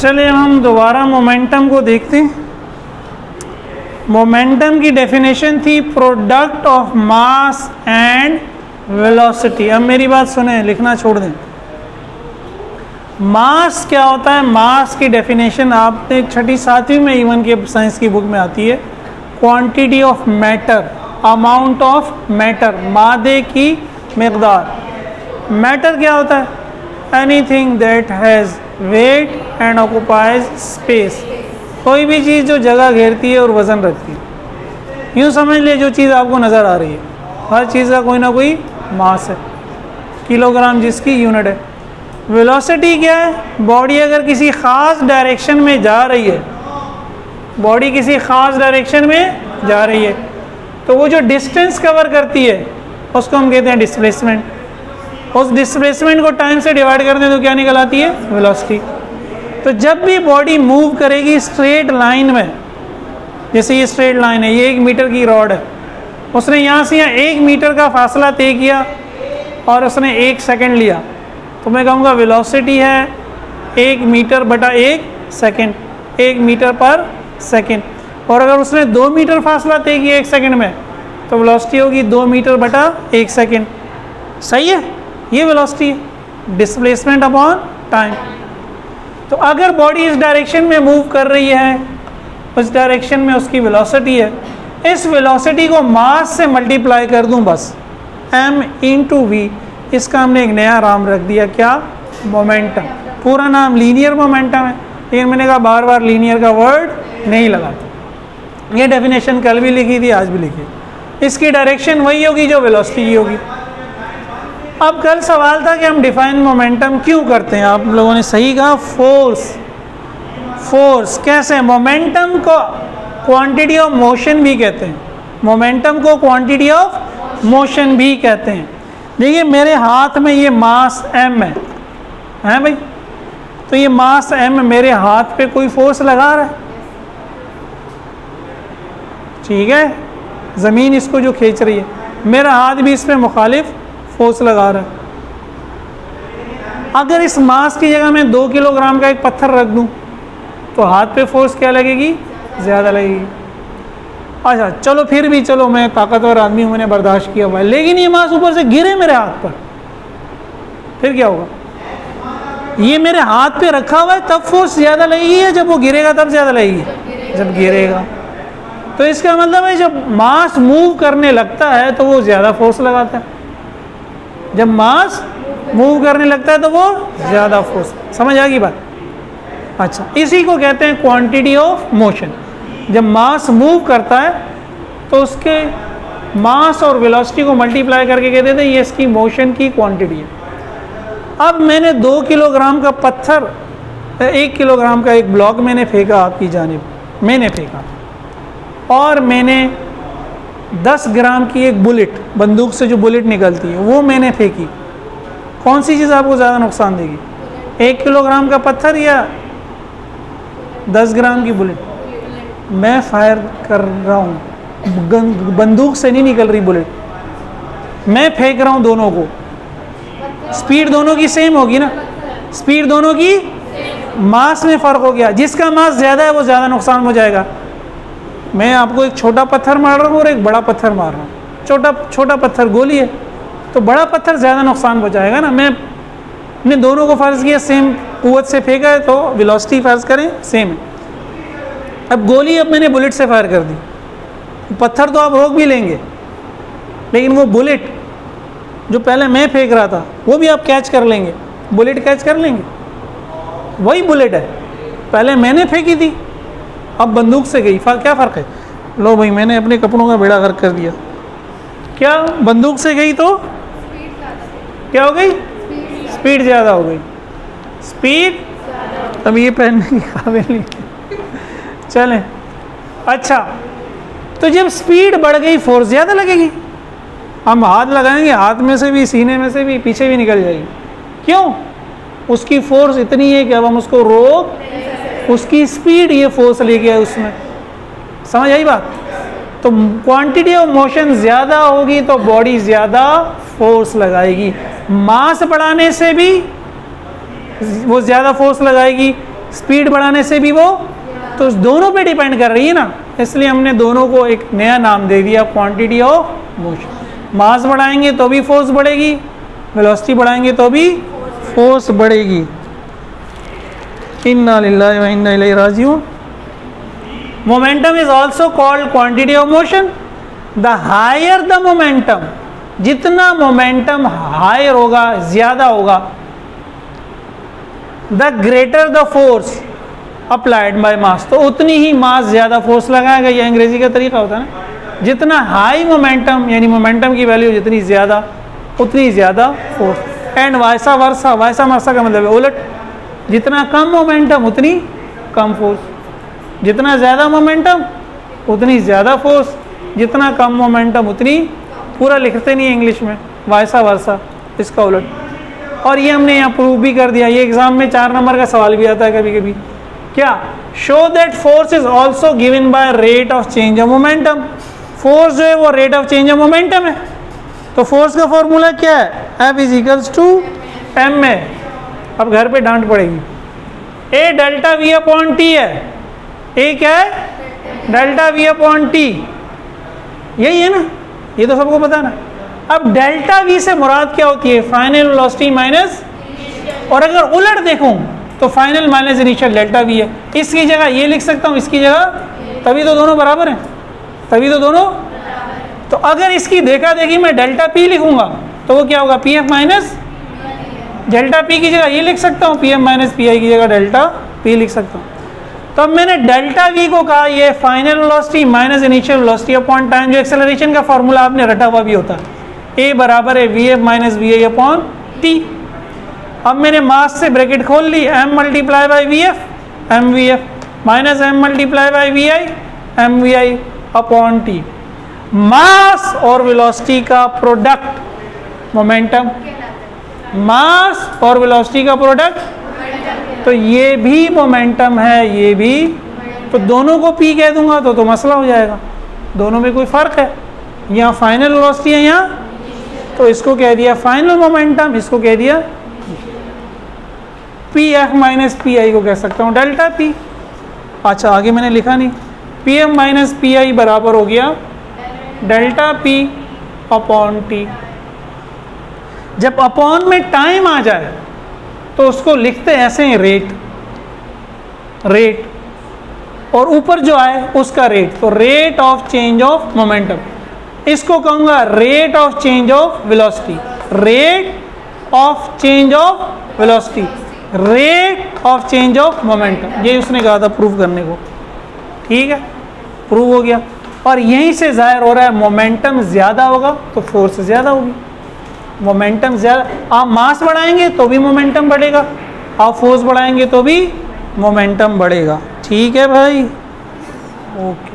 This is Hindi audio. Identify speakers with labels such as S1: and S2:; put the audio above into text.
S1: चलिए हम दोबारा मोमेंटम को देखते हैं। मोमेंटम की डेफिनेशन थी product of mass and velocity. अब मेरी बात सुने, लिखना छोड़ दें। मास क्या होता है? मास की डेफिनेशन आपने 6ठी 7वीं में इवन के साइंस की बुक में आती है। Quantity of matter, amount of matter, मादे की मकदार। मैटर क्या होता है? Anything that has weight and occupies space. कोई भी चीज़ जो जगह घेरती है और वज़न रखती है। यूँ समझ ले, जो चीज़ आपको नज़र आ रही है, हर चीज़ का कोई ना कोई मास है। किलोग्राम जिसकी यूनिट है। वेलोसिटी क्या है? बॉडी अगर किसी ख़ास डायरेक्शन में जा रही है, बॉडी किसी ख़ास डायरेक्शन में जा रही है, तो वो जो डिस्टेंस कवर करती है उसको हम कहते हैं डिस्प्लेसमेंट। उस डिस्प्लेसमेंट को टाइम से डिवाइड कर दें तो क्या निकल आती है? वेलोसिटी। तो जब भी बॉडी मूव करेगी स्ट्रेट लाइन में, जैसे ये स्ट्रेट लाइन है, ये 1 मीटर की रॉड है, उसने यहाँ से यहाँ 1 मीटर का फासला तय किया और उसने 1 सेकंड लिया, तो मैं कहूँगा वेलोसिटी है 1 मीटर बटा 1 सेकंड, 1 मीटर पर सेकंड। और अगर उसने 2 मीटर फासला तय किया 1 सेकंड में, तो वेलोसिटी होगी 2 मीटर बटा 1 सेकंड। सही है? ये वेलोसिटी है, डिस्प्लेसमेंट अपॉन टाइम। तो अगर बॉडी इस डायरेक्शन में मूव कर रही है, उस डायरेक्शन में उसकी वेलोसिटी है, इस वेलोसिटी को मास से मल्टीप्लाई कर दूं बस, m इंटू वी, इसका हमने एक नया नाम रख दिया, क्या? मोमेंटम। पूरा नाम लीनियर मोमेंटम है, लेकिन मैंने कहा बार बार लीनियर का वर्ड नहीं लगाता। ये डेफिनेशन कल भी लिखी थी, आज भी लिखी। इसकी डायरेक्शन वही होगी जो वेलोसिटी की होगी। अब कल सवाल था कि हम डिफाइन मोमेंटम क्यों करते हैं। आप लोगों ने सही कहा, फोर्स। फोर्स कैसे? मोमेंटम को क्वांटिटी ऑफ मोशन भी कहते हैं, मोमेंटम को क्वांटिटी ऑफ मोशन भी कहते हैं। देखिए मेरे हाथ में ये मास m है भाई, तो ये मास m मेरे हाथ पे कोई फोर्स लगा रहा है, ठीक है? ज़मीन इसको जो खींच रही है, मेरा हाथ भी इस पे मुखालिफ फोर्स लगा रहा है। अगर इस मास की जगह मैं 2 किलोग्राम का एक पत्थर रख दूं, तो हाथ पे फोर्स क्या लगेगी? ज़्यादा लगेगी। अच्छा चलो, फिर भी चलो, मैं ताकतवर आदमी हूँ, मैंने बर्दाश्त किया हुआ है, लेकिन ये मास ऊपर से गिरे मेरे हाथ पर, फिर क्या होगा? ये मेरे हाथ पे रखा हुआ है, तब फोर्स ज़्यादा लगेगी, या जब वो गिरेगा तब ज़्यादा लगेगी? जब गिरेगा। तो इसका मतलब है जब मास मूव करने लगता है तो वो ज़्यादा फोर्स लगाता है, जब मास मूव करने लगता है तो वो ज़्यादा फोर्स। समझ आ गई बात? अच्छा, इसी को कहते हैं क्वांटिटी ऑफ मोशन। जब मास मूव करता है तो उसके मास और वेलोसिटी को मल्टीप्लाई करके कहते थे ये इसकी मोशन की क्वांटिटी है। अब मैंने 2 किलोग्राम का पत्थर, 1 किलोग्राम का एक ब्लॉक मैंने फेंका आपकी जानिब, मैंने फेंका, और मैंने 10 ग्राम की एक बुलेट, बंदूक से जो बुलेट निकलती है, वो मैंने फेंकी। कौन सी चीज़ आपको ज़्यादा नुकसान देगी? 1 किलोग्राम का पत्थर या 10 ग्राम की बुलेट? मैं फायर कर रहा हूँ, बंदूक से नहीं निकल रही बुलेट, मैं फेंक रहा हूँ दोनों को। स्पीड दोनों की सेम होगी ना? स्पीड दोनों की, मास में फ़र्क हो गया। जिसका मास ज़्यादा है वो ज़्यादा नुकसान हो जाएगा। मैं आपको एक छोटा पत्थर मार रहा हूँ और एक बड़ा पत्थर मार रहा हूँ। छोटा पत्थर गोली है, तो बड़ा पत्थर ज़्यादा नुकसान पहुँचाएगा ना। मैंने दोनों को फ़र्ज़ किया सेम कुव्वत से फेंका है, तो वेलोसिटी फ़र्ज़ करें सेम है। अब गोली अब मैंने बुलेट से फायर कर दी, पत्थर तो आप रोक भी लेंगे, लेकिन वो बुलेट जो पहले मैं फेंक रहा था वो भी आप कैच कर लेंगे, बुलेट कैच कर लेंगे। वही बुलेट है, पहले मैंने फेंकी थी, अब बंदूक से गई, क्या फ़र्क है? लो भाई, मैंने अपने कपड़ों का बेड़ा गर्क कर दिया। क्या बंदूक से गई तो क्या हो गई? स्पीड ज़्यादा हो गई। स्पीड अब ये पहनने की काबिल नहीं। चलें, अच्छा, तो जब स्पीड बढ़ गई फोर्स ज़्यादा लगेगी। हम हाथ लगाएंगे, हाथ में से भी, सीने में से भी, पीछे भी निकल जाएगी। क्यों? उसकी फोर्स इतनी है कि अब हम उसको रोक, उसकी स्पीड ये फोर्स लेके आए उसमें। समझ आई बात? तो क्वांटिटी ऑफ मोशन ज़्यादा होगी तो बॉडी ज़्यादा फोर्स लगाएगी। मास बढ़ाने से भी वो ज़्यादा फोर्स लगाएगी, स्पीड बढ़ाने से भी वो, तो दोनों पे डिपेंड कर रही है ना, इसलिए हमने दोनों को एक नया नाम दे दिया, क्वांटिटी ऑफ मोशन। मास बढ़ाएंगे तो भी फोर्स बढ़ेगी, वेलोसिटी बढ़ाएंगे तो भी फोर्स बढ़ेगी। इन्ना लिल्लाहि व इन्ना इलैहि राजिऊन। Momentum is also called quantity of motion. The higher the momentum, जितना मोमेंटम हायर होगा, ज्यादा होगा, the greater the force applied by mass, तो उतनी ही मास ज्यादा फोर्स लगाएगा। यह अंग्रेजी का तरीका होता है ना, जितना हाई मोमेंटम यानी मोमेंटम की वैल्यू जितनी ज्यादा उतनी ज्यादा फोर्स। एंड वाइसा वर्सा, वाइसा वर्सा का मतलब है उलट, जितना कम मोमेंटम उतनी कम फोर्स, जितना ज़्यादा मोमेंटम उतनी ज़्यादा फोर्स, जितना कम मोमेंटम उतनी, पूरा लिखते नहीं है इंग्लिश में, वाइसा वर्सा, इसका उलट। और ये हमने यहाँ प्रूव भी कर दिया, ये एग्जाम में 4 नंबर का सवाल भी आता है कभी कभी। क्या? Show that force is also given by rate of change of momentum. Force जो है वो rate of change of momentum है। तो फोर्स का फॉर्मूला क्या है? F is equals to M है। अब घर पे डांट पड़ेगी। A delta V upon T है। ए क्या है? डेल्टा वी अपॉन टी, यही है ना, ये तो सबको पता है ना। अब डेल्टा वी से मुराद क्या होती है? फाइनल वेलोसिटी माइनस, और अगर उलट देखूं तो final minus initial delta we है। इसकी जगह ये लिख सकता हूं, इसकी जगह, तभी तो दोनों बराबर हैं, तभी तो दोनों। तो अगर इसकी देखा देखी मैं डेल्टा पी लिखूंगा तो वो क्या होगा? P F minus delta P की जगह ये लिख सकता हूँ, P M minus P I की जगह डेल्टा पी लिख सकता हूँ। तो अब मैंने डेल्टा वी को कहा ये final velocity minus initial velocity upon time, जो एक्सेलरेशन का फॉर्मूला आपने रटा हुआ भी होता है, ए बराबर है V F minus V I upon T. अब मैंने मास से ब्रैकेट खोल ली, M multiply by V F, M V F minus M multiply by V I, M V I upon T. Mass और वेलोसिटी का प्रोडक्ट मोमेंटम, मास और वेलोसिटी का प्रोडक्ट, तो ये भी मोमेंटम है, ये भी, तो दोनों को पी कह दूंगा तो मसला हो जाएगा। दोनों में कोई फर्क है? यहाँ फाइनल वेलोसिटी है यहाँ, तो इसको कह दिया फाइनल मोमेंटम, इसको कह दिया पी एफ माइनस पी आई को कह सकता हूँ डेल्टा पी। अच्छा आगे मैंने लिखा नहीं, पी एफ माइनस पी आई बराबर हो गया डेल्टा पी अपॉन टी। जब अपॉन में टाइम आ जाए तो उसको लिखते ऐसे हैं रेट, रेट, और ऊपर जो आए उसका रेट, तो rate of change of momentum. इसको कहूँगा rate of change of velocity, rate of change of velocity, rate of change of momentum. ये उसने कहा था प्रूव करने को, ठीक है, प्रूव हो गया। और यहीं से जाहिर हो रहा है मोमेंटम ज़्यादा होगा तो फोर्स ज़्यादा होगी। मोमेंटम ज़्यादा, आप मास बढ़ाएंगे तो भी मोमेंटम बढ़ेगा, आप फोर्स बढ़ाएंगे तो भी मोमेंटम बढ़ेगा। ठीक है भाई, ओके।